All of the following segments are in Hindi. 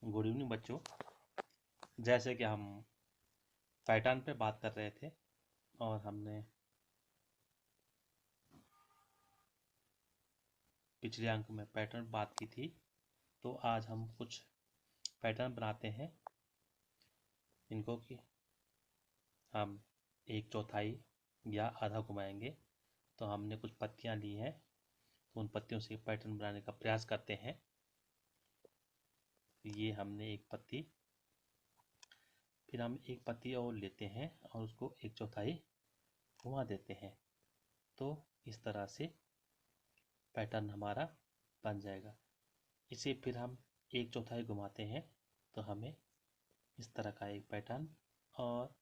गुड इवनिंग बच्चों। जैसे कि हम पैटर्न पे बात कर रहे थे और हमने पिछले अंक में पैटर्न बात की थी, तो आज हम कुछ पैटर्न बनाते हैं। इनको कि हम 1/4 या आधा घुमाएंगे। तो हमने कुछ पत्तियां ली हैं, तो उन पत्तियों से पैटर्न बनाने का प्रयास करते हैं। ये हमने एक पत्ती, फिर हम एक पत्ती और लेते हैं और उसको 1/4 घुमा देते हैं। तो इस तरह से पैटर्न हमारा बन जाएगा। इसे फिर हम 1/4 घुमाते हैं तो हमें इस तरह का एक पैटर्न, और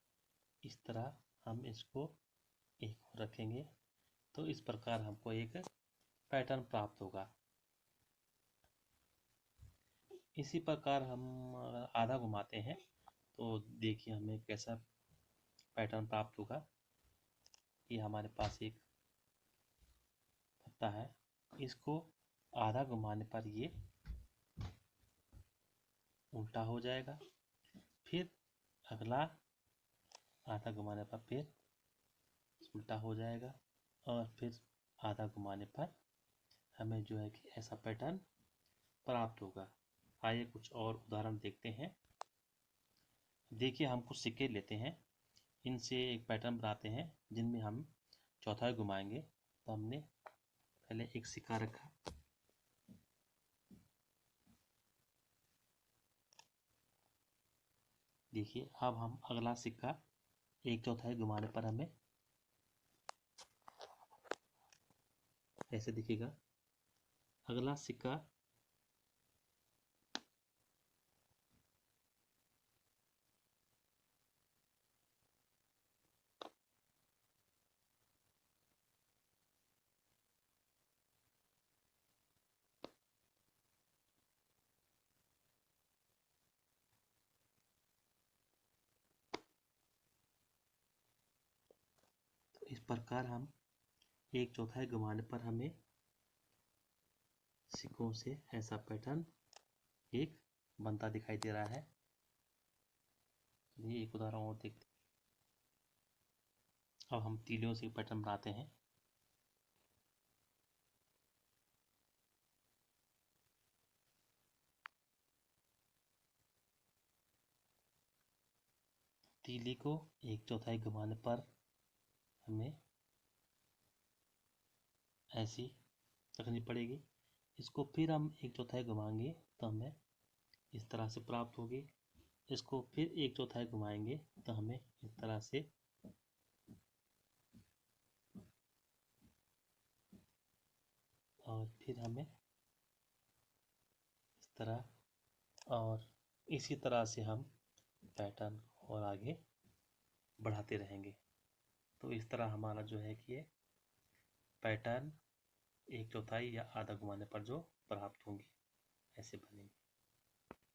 इस तरह हम इसको एक और रखेंगे तो इस प्रकार हमको एक पैटर्न प्राप्त होगा। इसी प्रकार हम आधा घुमाते हैं तो देखिए हमें कैसा पैटर्न प्राप्त होगा। ये हमारे पास एक पत्ता है, इसको आधा घुमाने पर ये उल्टा हो जाएगा, फिर अगला आधा घुमाने पर फिर उल्टा हो जाएगा, और फिर आधा घुमाने पर हमें जो है कि ऐसा पैटर्न प्राप्त होगा। आइए कुछ और उदाहरण देखते हैं। देखिए हम कुछ सिक्के लेते हैं, इनसे एक पैटर्न बनाते हैं जिनमें हम चौथाई घुमाएंगे। तो हमने पहले एक सिक्का रखा, देखिए अब हम अगला सिक्का 1/4 घुमाने पर हमें ऐसे दिखेगा। अगला सिक्का तो इस प्रकार हम 1/4 घुमाने पर हमें सिक्कों से ऐसा पैटर्न एक बनता दिखाई दे रहा है। ये एक उदाहरण और देखते हैं। अब हम तीलियों से पैटर्न बनाते हैं। तीली को 1/4 घुमाने पर हमें ऐसी रखनी पड़ेगी। इसको फिर हम 1/4 घुमाएंगे तो हमें इस तरह से प्राप्त होगी। इसको फिर 1/4 घुमाएंगे तो हमें इस तरह से, और फिर हमें इस तरह, और इसी तरह से हम पैटर्न और आगे बढ़ाते रहेंगे। तो इस तरह हमारा जो है कि ये पैटर्न 1/4 या आधा घुमाने पर जो प्राप्त होंगी ऐसे बनेंगे।